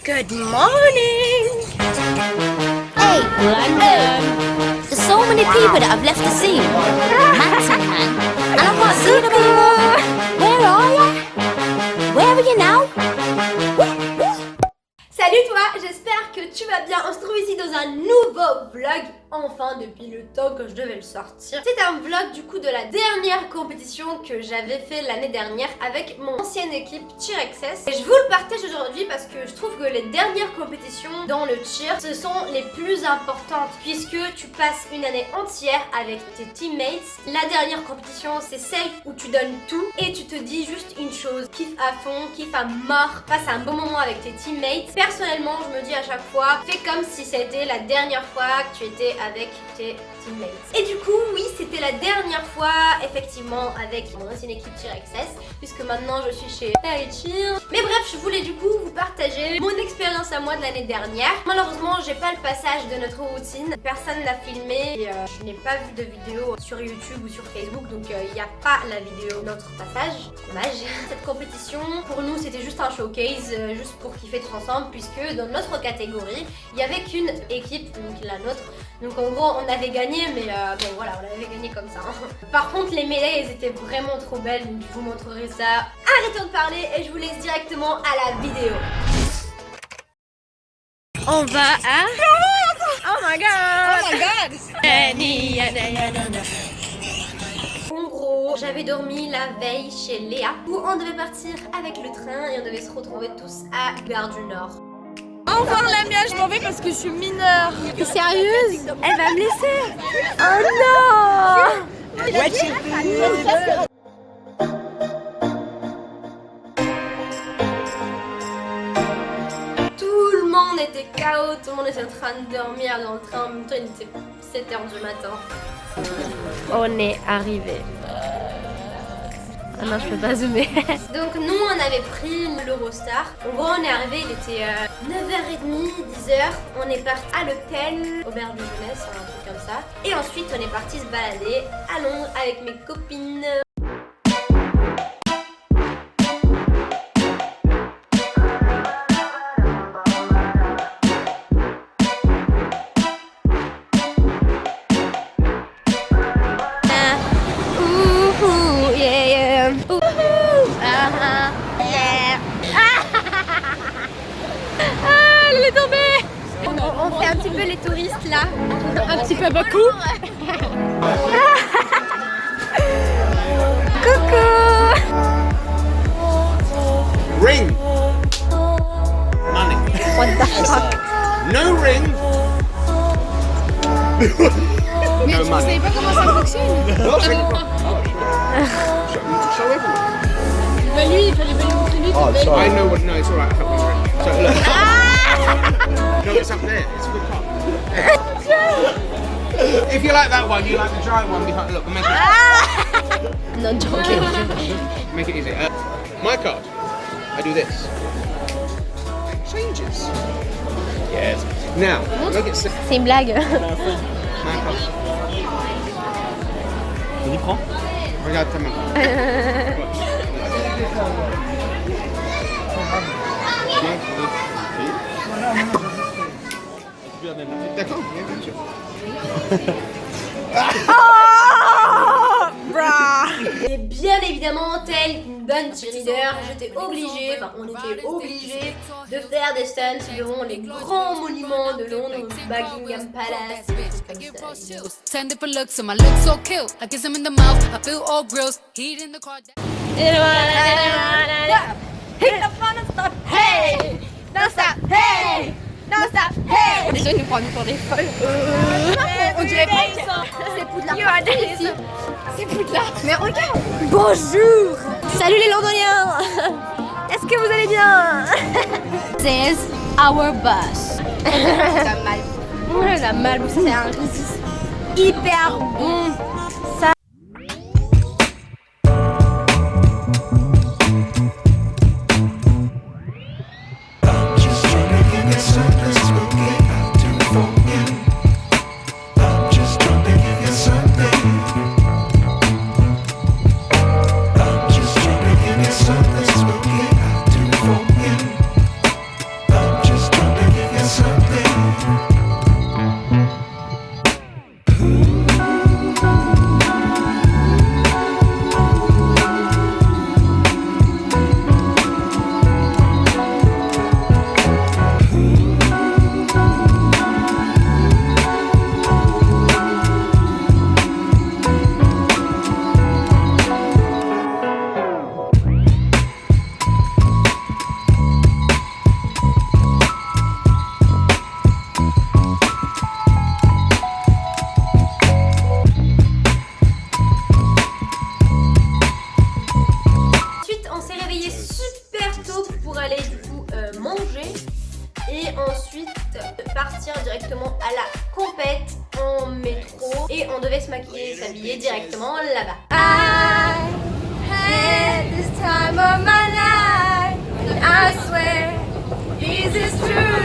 Good morning! Hey, London! There's so many people that have left the scene. Handsome man. And I can't see them anymore. Where are you? Where are you now? Salut toi, j'espère que tu vas bien. On se trouve ici dans un nouveau vlog, enfin depuis le temps que je devais le sortir. C'est un vlog du coup de la dernière compétition que j'avais fait l'année dernière avec mon ancienne équipe Cheer-XS. Et je vous le partage aujourd'hui parce que je trouve que les dernières compétitions dans le cheer, ce sont les plus importantes puisque tu passes une année entière avec tes teammates. La dernière compétition, c'est celle où tu donnes tout et tu te dis juste une chose: kiffe à fond, kiffe à mort, passe un bon moment avec tes teammates. Personnellement, je me dis à chaque fois, fais comme si c'était la dernière fois que tu étais avec tes teammates. Et du coup, oui, c'était la dernière fois, effectivement, avec mon ancienne équipe Cheer-XS, puisque maintenant je suis chez Paris Cheer. Mais bref, je voulais du coup vous partager mon expérience à moi de l'année dernière. Malheureusement, j'ai pas le passage de notre routine, personne n'a filmé et je n'ai pas vu de vidéo sur YouTube ou sur Facebook, donc il n'y a pas la vidéo de notre passage. Dommage. Cette compétition, pour nous, c'était juste un showcase, juste pour kiffer tous ensemble, puisque dans notre catégorie, il n'y avait qu'une équipe, donc la nôtre. Donc en gros, on avait gagné, mais bon voilà, on avait gagné comme ça. Par contre, les médailles, elles étaient vraiment trop belles, donc je vous montrerai ça. Arrêtons de parler et je vous laisse directement à la vidéo. On va à... Oh my god! Oh my god! En gros, j'avais dormi la veille chez Léa où on devait partir avec le train et on devait se retrouver tous à Gare du Nord. Au revoir Lamia, je m'en vais parce que je suis mineure. T'es sérieuse? Elle va me laisser? Oh non! Tout le monde était KO, tout le monde était en train de dormir dans le train. En même temps, il était 7h du matin. On est arrivé. Ah non, je peux pas zoomer. Donc nous, on avait pris l'Eurostar. En gros, on est arrivé, il était 9h30, 10h. On est parti à l'hôtel, auberge de jeunesse, un truc comme ça. Et ensuite, on est parti se balader à Londres avec mes copines. On fait un petit peu les touristes là. Un petit peu beaucoup. Coucou. Ring. Money. What the fuck? No ring. Mais No tu money. sais pas comment ça fonctionne. Non, je sais pas. Show everyone. Bah lui, il fallait pas lui montrer lui. I know what. No, it's alright. I help you. So look. No, it's up there. It's a good car. If you like that one, you like the giant one behind. Look, we'll make it. Non, joking. Make it easy. My card. I do this. Changes. Yes. Now, make it simple. C'est une blague. My card. On y prend. Regarde ta main. D'accord, bien sûr. Et bien évidemment, telle une bonne cheerleader, j'étais obligée, enfin on était obligés de faire des stunts devant les grands monuments de Londres, Buckingham Palace. Ten different looks, and my looks so cute. I kiss him in the mouth, I feel all grills. Heat in the car. Hey, don't stop, hey, don't stop, hey. Les gens nous prennent pour des folles. On dirait pas. C'est Poudlard. C'est Poudlard. Mais regarde. Bonjour. Salut les Londoniens. Est-ce que vous allez bien? This is our bus. La malbouffe. Ouais, la malbouffe, c'est un récit hyper bon. Ça. Just trying to give you something spooky out to phone. I'm just trying to give you something. I'm just trying to give you something spooky out to phone. I'm just et ensuite partir directement à la compète en métro et on devait se maquiller et s'habiller directement là-bas. I had this time of my life and I swear this is true.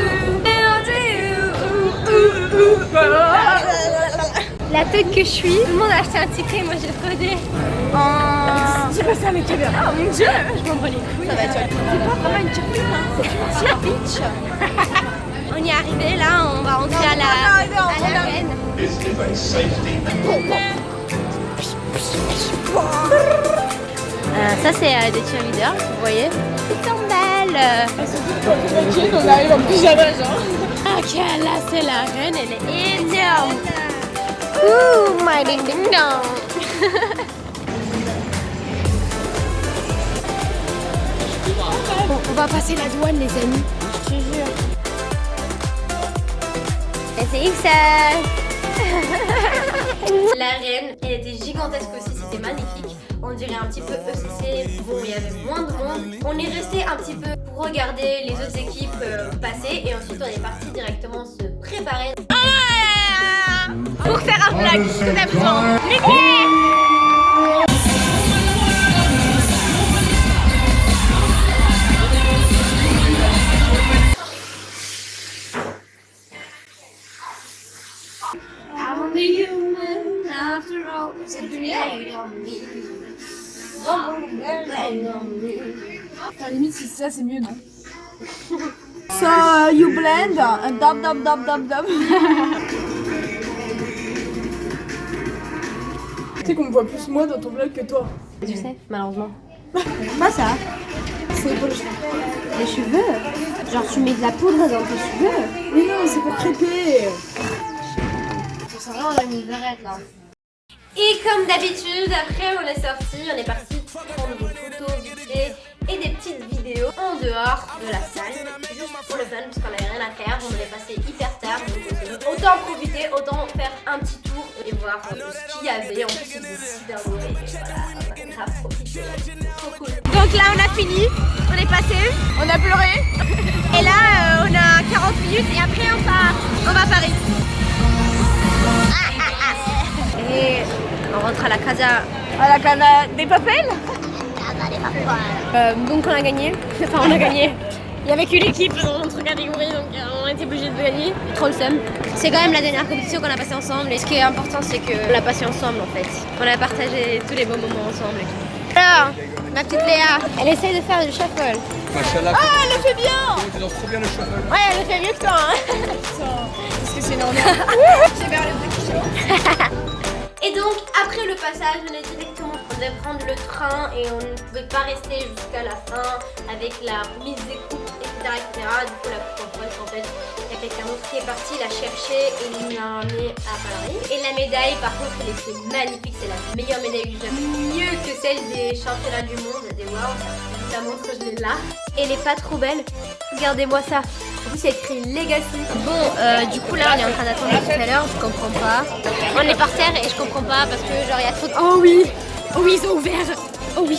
La tête que je suis, tout le monde a acheté un ticket, moi j'ai fraudé. J'ai passé à mes caméras, oh mon dieu. Je m'en bats les couilles. Ça va être c'est pas vraiment une turquie, hein. C'est une bitch. On y est arrivé, là on va rentrer à l'arène. Ça c'est des cheerleaders, vous voyez. Ils sont belles. On arrive en pyjama genre. Ok, là c'est l'arène, elle est énorme. Ouh, my ding ding dong. On va passer la douane les amis, je te jure. Et c'est XL. L'arène, elle était gigantesque aussi, c'était magnifique. On dirait un petit peu ECC, bon il y avait moins de monde. On est resté un petit peu pour regarder les autres équipes passer et ensuite on est parti directement se préparer. Pour faire un vlog, tout simplement. À la limite, si c'est ça, c'est mieux, non? So, you blend and dab dab dab dab dab. Tu sais qu'on me voit plus moi dans ton vlog que toi. Tu sais, malheureusement. Pas ça. C'est pour les cheveux. Les cheveux? Genre tu mets de la poudre dans tes cheveux? Mais non, c'est pour crêper. Je sens vraiment dans une verrette là. Et comme d'habitude, après on est sorti, on est parti prendre des photos vite fait et des petites vidéos en dehors de la salle, juste pour le fun parce qu'on avait rien à faire, on devait passer hyper tard, donc autant profiter, autant faire un petit tour et voir ce qu'il y avait. En plus il faisait super beau et voilà, on a grave profité, trop cool. Donc là on a fini, on est passé, On a pleuré. et là on a 40 minutes et après on va à Paris. Et on rentre à la casa. À la cana des papels. Donc on a gagné. Enfin on a gagné. Il n'y avait qu'une équipe dans notre catégorie donc on a été obligé de gagner. Trop le seum. C'est quand même la dernière compétition qu'on a passée ensemble et ce qui est important c'est qu'on l'a passé ensemble en fait. On a partagé tous les beaux moments ensemble et tout. Alors, ma petite Léa, elle essaye de faire du shuffle. Ah, elle le fait bien. Tu danses trop bien le shuffle. Ouais, elle le fait mieux que toi hein. Parce que c'est normal. J'ai vers le truc. Et donc après le passage on devait prendre le train et on ne pouvait pas rester jusqu'à la fin avec la remise des coupes etc. Du coup la coupe en fait il y a quelqu'un d'autre qui est parti la chercher et il l'a amenée à Paris. Et la médaille par contre elle était magnifique, c'est la meilleure médaille que j'ai, mieux que celle des championnats du monde, des Worlds. La montre je l'ai là. Et elle est pas trop belle, regardez-moi ça. En plus il y a écrit Legacy. Bon du coup là on est en train d'attendre tout à l'heure, je comprends pas. On est par terre et je comprends pas parce que genre il y a trop de... Oh oui. Oh oui ils ont ouvert. Oh oui.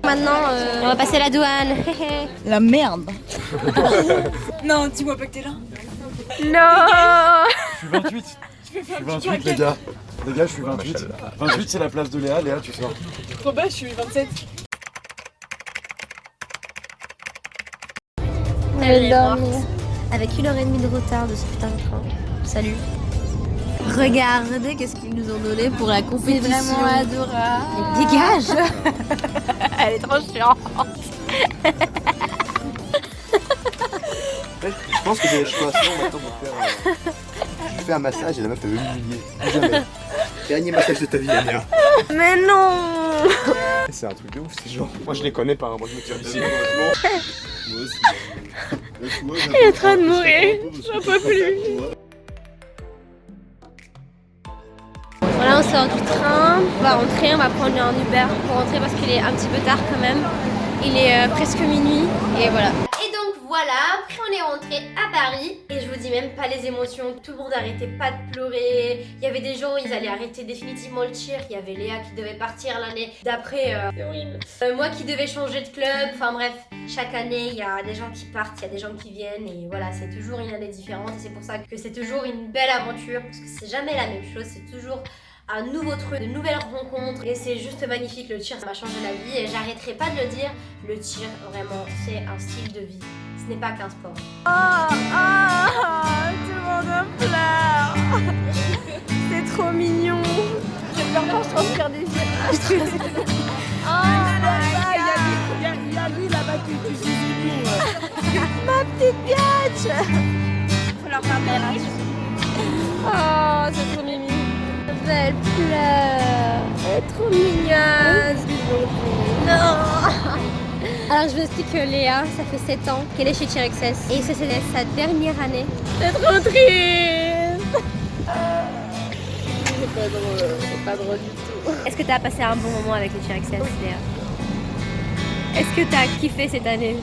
Maintenant on va passer la douane. La merde. Non, dis-moi pas que t'es là. Non. Je suis 28. Je suis 28 les gars. Les gars, je suis 28. 28 c'est la place de Léa. Léa, tu sors. Trop bas, je suis 27. Elle est morte. Avec 1h30 de retard de ce putain de train. Salut. Regardez qu'est-ce qu'ils nous ont donné pour la compétition. C'est vraiment adorable. Mais dégage. Elle est trop chiante. Je pense que j'ai la situation maintenant pour faire. Je fais un massage et la meuf elle veut m'humilier. Plus jamais. Dernier massage de ta vie, Ania. Mais non. C'est un truc de ouf, ces gens. Moi je les connais pas, moi je me tire d'ici. Moi aussi. Elle est en train de mourir. J'en peux plus. Voilà, on sort du train, on va rentrer, on va prendre un Uber pour rentrer parce qu'il est un petit peu tard quand même. Il est presque minuit et voilà. Et donc voilà, après on est rentré à Paris et je vous dis même pas les émotions, tout le monde arrêtait pas de pleurer, il y avait des gens, ils allaient arrêter définitivement le tir, il y avait Léa qui devait partir l'année d'après, c'est horrible. Moi qui devais changer de club, enfin bref, chaque année il y a des gens qui partent, il y a des gens qui viennent et voilà, c'est toujours une année différente et c'est pour ça que c'est toujours une belle aventure parce que c'est jamais la même chose, c'est toujours un nouveau truc, de nouvelles rencontres et c'est juste magnifique. Le tir ça m'a changé la vie et j'arrêterai pas de le dire, le tir vraiment c'est un style de vie, ce n'est pas qu'un sport. Tout le monde pleure. C'est trop mignon. Je pleure quand je transpire des yeux. Il y a lui là-bas qui est plus Ma petite gâche. Faut leur faire belle radio. Oh, c'est trop mimi. Elle pleure. Elle est trop mignonne. Non. Alors je vous explique que Léa, ça fait 7 ans qu'elle est chez Tirexes et ça c'est sa dernière année. C'est trop triste. C'est pas drôle du tout. Est-ce que tu as passé un bon moment avec les Tirexes, Léa? Est-ce que tu as kiffé cette année?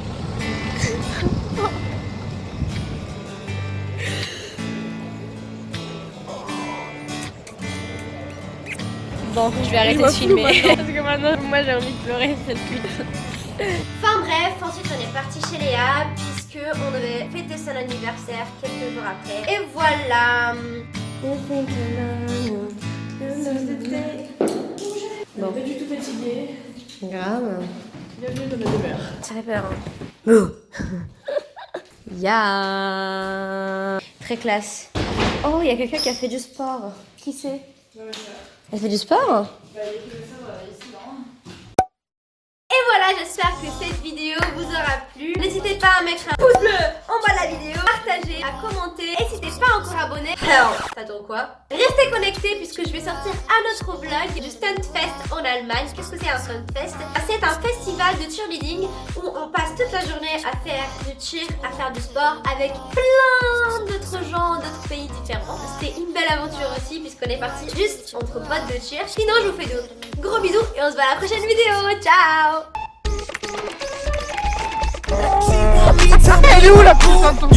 Bon, je vais arrêter de filmer. Parce que maintenant, moi j'ai envie de pleurer, c'est le plus. Enfin bref, ensuite on est parti chez Léa puisque on devait fêter son anniversaire quelques jours après. Et voilà. Bon. Pas du tout fatiguée. Grave. Bienvenue dans ma demeure. Ça fait peur. Hein. Ya. Très classe. Oh, il y a quelqu'un qui a fait du sport. Qui c'est? Elle fait du sport? Et voilà, j'espère que cette vidéo vous aura plu. N'hésitez pas à mettre un pouce bleu en bas de la vidéo, partager, à commenter. Et si t'es pas encore abonné, alors t'attends quoi? Restez connectés puisque je vais sortir un autre vlog du Stuntfest en Allemagne. Qu'est-ce que c'est un Stuntfest? C'est un festival de cheerleading où on passe toute la journée à faire du cheer, à faire du sport avec plein d'autres gens d'autres pays différents. C'était une belle aventure aussi puisqu'on est parti juste entre potes de cheer. Sinon je vous fais de gros bisous et on se voit à la prochaine vidéo. Ciao! Elle est où la putain de ton